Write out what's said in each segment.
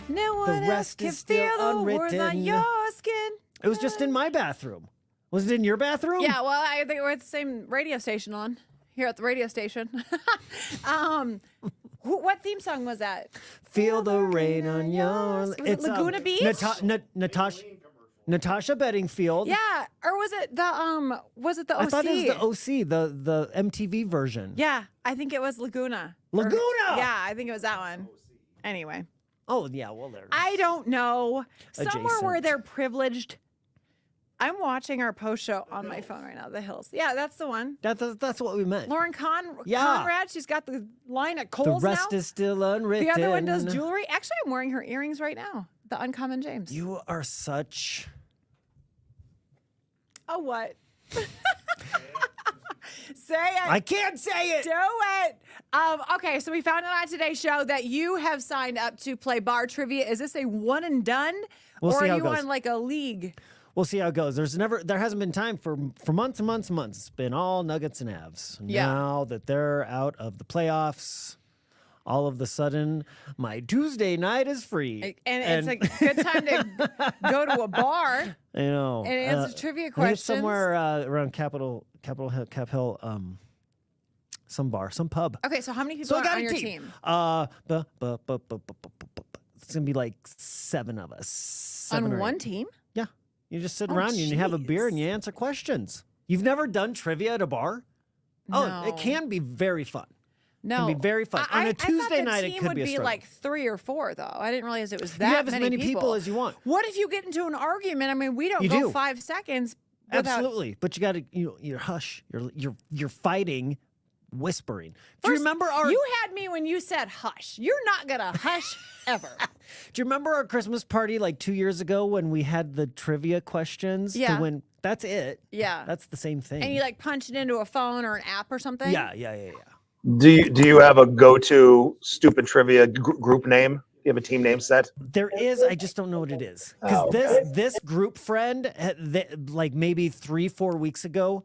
No one else can feel the words on your skin. It was just in my bathroom. Was it in your bathroom? Yeah, well, I think we're at the same radio station on here at the radio station. What theme song was that? Feel the rain on yours. Was it Laguna Beach? Natasha Bedingfield. Yeah, or was it the OC? I thought it was the OC, the MTV version. Yeah, I think it was Laguna. Laguna. Yeah, I think it was that one. Anyway. Oh yeah, well there. I don't know. Somewhere Adjacent. where they're privileged. I'm watching our post show on my phone right now, The Hills. Yeah, that's the one. That's what we meant. Lauren Conrad, she's got the line at Kohl's The rest now. is still unwritten. The other one does jewelry. Actually, I'm wearing her earrings right now. The Uncommon James. You are such... Oh, what? Say it. I can't say it. Do it. Okay, so we found out on today's show that you have signed up to play bar trivia. Is this a one and done? We'll or see are how it you goes. on like a league? We'll see how it goes. There hasn't been time for months and months and months. It's been all Nuggets and Avs. Yeah. Now that they're out of the playoffs, all of a sudden, my Tuesday night is free. And it's a good time to go to a bar you know, and answer trivia I think questions. it's somewhere around Capitol Hill, some bar, some pub. Okay, so how many people So I are got on a your team. team? It's gonna be like 7 of us. 7 On or one 8. team? Yeah, you just sit Oh, around and you have a beer and jeez. you answer questions. You've never done trivia at a bar? Oh, No. it can be very fun. No. It can be very fun. On a Tuesday night, it team could would be a struggle. like 3 or 4, though. I didn't realize it was You that have as many people as you want. What if you get into an argument? I mean, we don't You go do. 5 seconds without... Absolutely, but you got to you're hush. You're fighting, whispering. Do you First, remember our? You had me when you said hush. You're not gonna hush ever. Do you remember our Christmas party like 2 years ago when we had the trivia questions? Yeah. To win? That's it. Yeah. That's the same thing. And you like punch it into a phone or an app or something? Yeah. Do you have a go-to stupid trivia group name? Do you have a team name set? There is. I just don't know what it is because Oh, okay. this group friend, like maybe 3-4 weeks ago,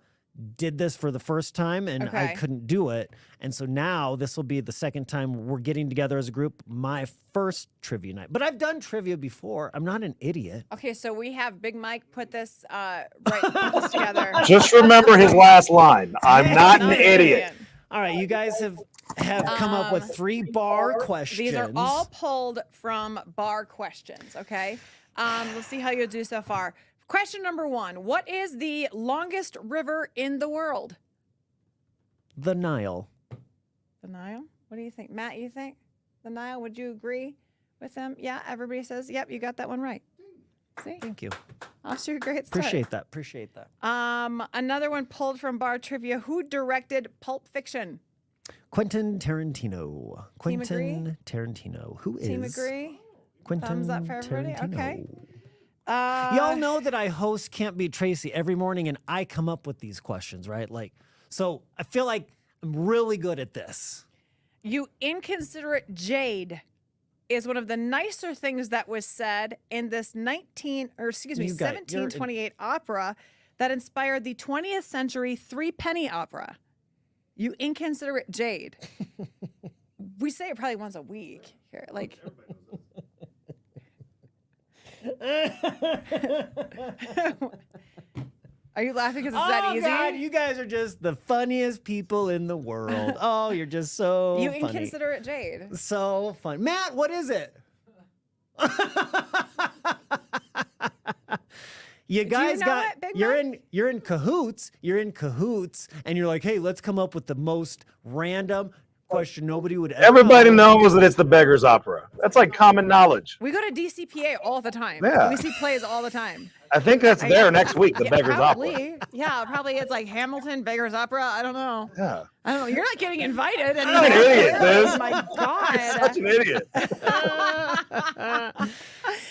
did this for the first time, and I Okay. couldn't do it. And so now this will be the second time we're getting together as a group. My first trivia night, but I've done trivia before. I'm not an idiot. Okay, so we have Big Mike put this put this together. Just remember his last line. I'm not an idiot. All right, you guys have come up with 3 bar questions. These are all pulled from bar questions, okay? Let's see how you do so far. Question number 1. What is the longest river in the world? The Nile. The Nile? What do you think? Matt, you think? The Nile, would you agree with them? Yeah, everybody says, yep, you got that one right. See? Thank you. Off to a great start. Appreciate that. Another one pulled from bar trivia. Who directed Pulp Fiction? Quentin Tarantino. Team agree? Quentin Tarantino. Who is Team agree? Quentin Thumbs up for everybody? Tarantino. Okay. Y'all know that I host Can't Beat Tracy every morning, and I come up with these questions, right? Like, so I feel like I'm really good at this. You inconsiderate jade is one of the nicer things that was said in this 1728 opera that inspired the 20th century three-penny opera. You inconsiderate jade. We say it probably once a week here. Like, are you laughing because it's that easy? Oh, God, you guys are just the funniest people in the world. Oh, you're just so You funny. inconsiderate jade. So fun. Matt, what is it? You guys know got it, Big you're in cahoots. You're in cahoots, and you're like, hey, let's come up with the most random question nobody would ever. Everybody knows that it's the Beggar's Opera. That's like common knowledge. We go to DCPA all the time. Yeah. We see plays all the time. I think that's there next week, the Yeah, Beggar's Opera. probably. Yeah, probably it's like Hamilton, Beggar's Opera. I don't know. Yeah. I don't know. You're not getting invited. I'm an idiot, Oh Fizz. my Such God. an idiot.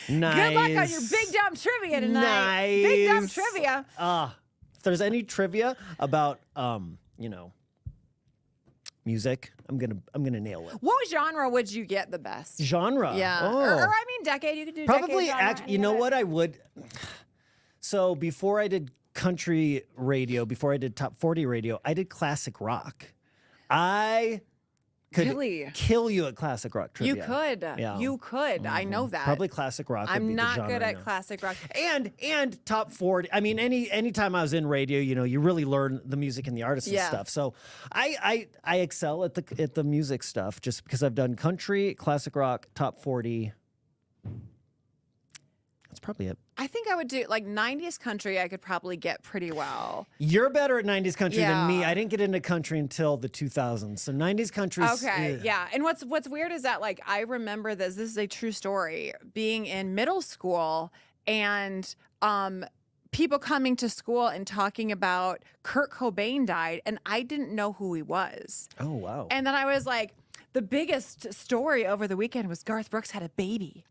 Nice. Good luck on your big dumb trivia tonight. Big dumb Nice. trivia. If there's any trivia about music, I'm gonna nail it. What genre would you get the best? Genre. Yeah. Oh. Or I mean decade. You could do Probably decade genre, you any know of it. what I would. So before I did country radio, before I did top 40 radio, I did classic rock. I could Really? kill you at classic rock trivia. You could. Yeah. You could. I know that. Probably classic rock. would be I'm the not genre good I at know. classic rock. And top 40. I mean, anytime I was in radio, you really learn the music and the artists and Yeah. stuff. So I excel at the music stuff just because I've done country, classic rock, top 40. That's probably it. I think I would do like 90s country. I could probably get pretty well. You're better at 90s country than me. Yeah. I didn't get into country until the 2000s. So 90s country. Okay, yeah. And what's weird is that like I remember this. This is a true story. Being in middle school and people coming to school and talking about Kurt Cobain died, and I didn't know who he was. Oh, wow. And then I was like, the biggest story over the weekend was Garth Brooks had a baby.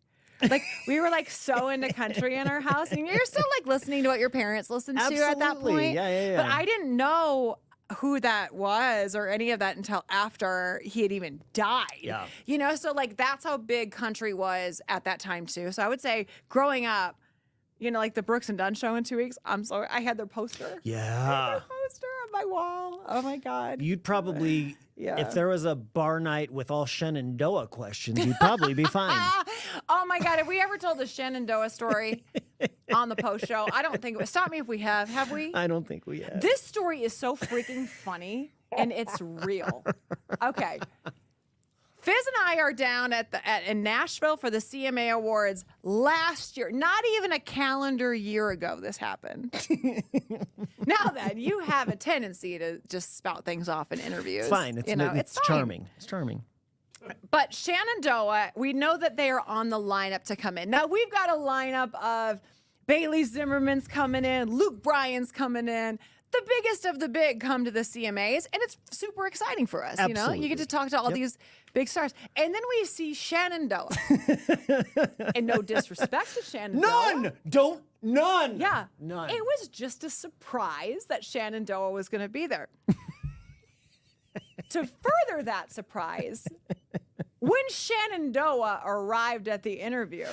Like we were like so into country in our house, and you're still like listening to what your parents listened to at that Absolutely. point. Yeah. But I didn't know who that was or any of that until after he had even died. Yeah. So like that's how big country was at that time too. So I would say growing up, like the Brooks and Dunn show in 2 weeks. I had their poster. Yeah. Poster on my wall. Oh my God. You'd probably, Yeah. if there was a bar night with all Shenandoah questions, you'd probably be fine. Oh my God. Have we ever told the Shenandoah story on the post show? I don't think it was. Stop me if we have. Have we? I don't think we have. This story is so freaking funny and it's real. Okay. Fizz and I are down in Nashville for the CMA Awards last year. Not even a calendar year ago this happened. Now then, you have a tendency to just spout things off in interviews. It's fine. It's it's fine. charming. It's charming. But Shenandoah, we know that they are on the lineup to come in. Now, we've got a lineup of Bailey Zimmerman's coming in, Luke Bryan's coming in. The biggest of the big come to the CMAs, and it's super exciting for us. You get to talk to all these big stars. And then we see Shenandoah. And no disrespect to Shenandoah. None. Yeah. None. It was just a surprise that Shenandoah was going to be there. To further that surprise, when Shenandoah arrived at the interview,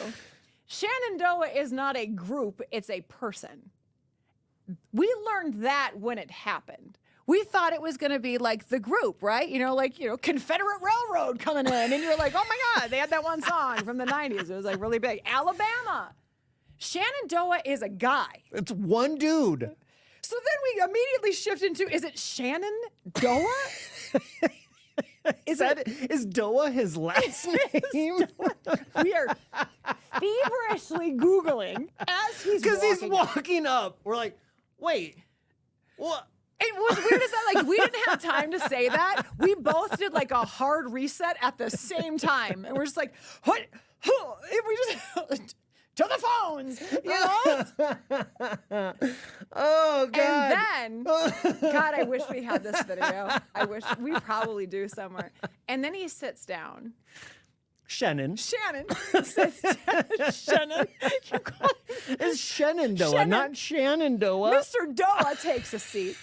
Shenandoah is not a group, it's a person. We learned that when it happened. We thought it was going to be like the group, right? Confederate Railroad coming in. And you're like, oh my God, they had that one song from the 90s. It was like really big. Alabama. Shenandoah is a guy. It's one dude. So then we immediately shift into, is it Shenandoah? Is Doa his last name? We are feverishly Googling as he's Because he's walking. walking up. We're like, wait, what? And what's weird is that, like, we didn't have time to say that. We both did, like, a hard reset at the same time. And we're just like, what? And we just, to the phones, Oh, God. And then, God, I wish we had this video. I wish we probably do somewhere. And then he sits down. Shannon. Shannon sits down. Shannon. You call him It's Shenandoah, Shannon. not Shenandoah. Mr. Doa takes a seat.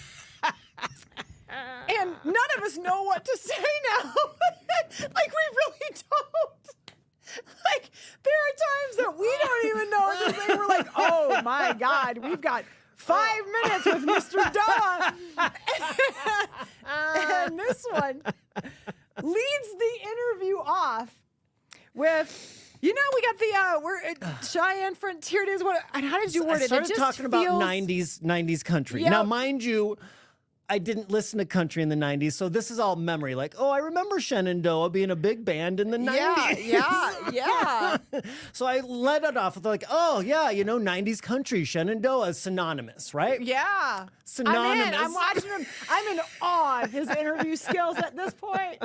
And none of us know what to say now. Like, we really don't. Like, there are times that we don't even know what to say. We're like, oh my God, we've got 5 minutes with Mr. Doa. And this one leads the interview off with, we got the we're at Cheyenne Frontier Days. How did you word I it? started It just talking feels, about 90s country. Yep. Now, mind you, I didn't listen to country in the 90s, so this is all memory. Like, oh, I remember Shenandoah being a big band in the 90s. Yeah. So I let it off with like, oh, yeah, 90s country, Shenandoah is synonymous, right? Yeah. Synonymous. I'm in. I'm watching him. I'm in awe of his interview skills at this point.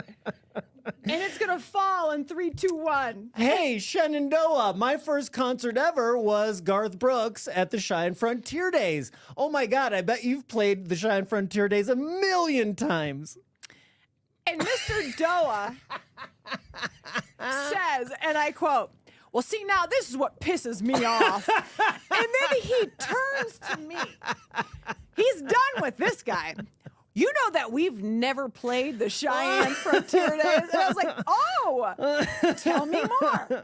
And it's going to fall in 3, 2, 1. Hey, Shenandoah, my first concert ever was Garth Brooks at the Cheyenne Frontier Days. Oh my God, I bet you've played the Cheyenne Frontier Days a million times. And Mr. Doa says, and I quote, well, see, now this is what pisses me off. And then he turns to me. He's done with this guy. You know that we've never played the Cheyenne Frontier Days? And I was like, oh, tell me more.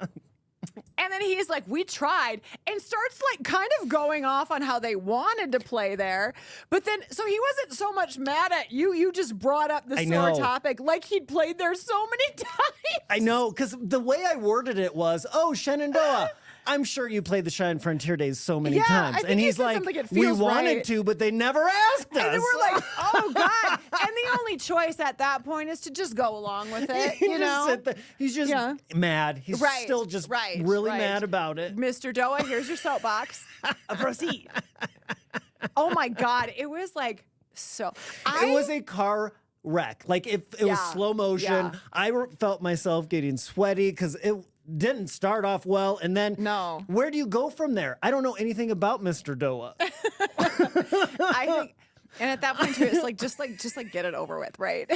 And then he's like, we tried, and starts like kind of going off on how they wanted to play there. But then, so he wasn't so much mad at you. You just brought up the I sore know. topic like he'd played there so many times. I know, because the way I worded it was, "Oh, Shenandoah, I'm sure you played the Shine Frontier Days so many Yeah, I times." think And he he's said like, something, "It "We feels wanted right." to, but they never asked us." And then we're like, oh God. And the only choice at that point is to just go along with it, He you just know? sit there. He's just Yeah. mad. He's Right, still just right, really right. mad about it. Mr. Doa, here's your soapbox. Proceed. Oh my God. It was like so. It was a car wreck. Like if it was Yeah, slow motion, yeah. I felt myself getting sweaty because it didn't start off well. And then No. where do you go from there? I don't know anything about Mr. Doa. I think, and at that point too, it's like just get it over with, right?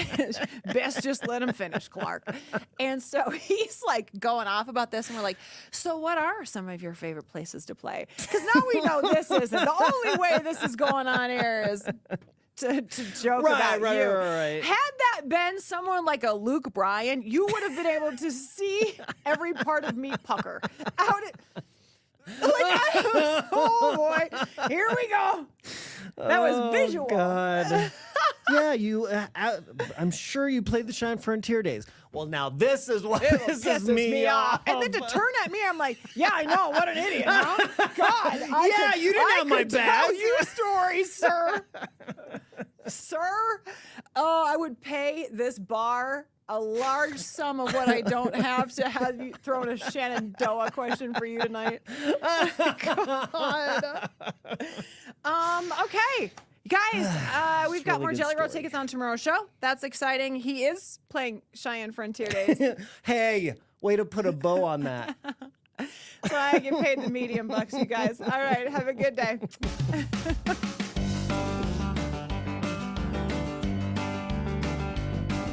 Best just let him finish, Clark. And so he's like going off about this, and we're like, so what are some of your favorite places to play? Because now we know this isn't the only way this is going on here is to joke about you. Right. Had that been someone like a Luke Bryan, you would have been able to see every part of me pucker out. Oh boy, here we go. That was visual. God. Yeah, you. I'm sure you played the Shine Frontier Days. Well, now this is what pisses Pisses me off. And then to turn at me, I'm like, yeah, I know. What an idiot, huh? God. Yeah, you didn't have my back. Tell you stories, sir. Sir, oh, I would pay this bar a large sum of what I don't have to have you thrown a Shenandoah question for you tonight. God. Okay. Guys, we've got really more good Jelly Roll story. tickets on tomorrow's show. That's exciting. He is playing Cheyenne Frontier Days. Hey, way to put a bow on that. So I get paid the medium bucks, you guys. All right, have a good day.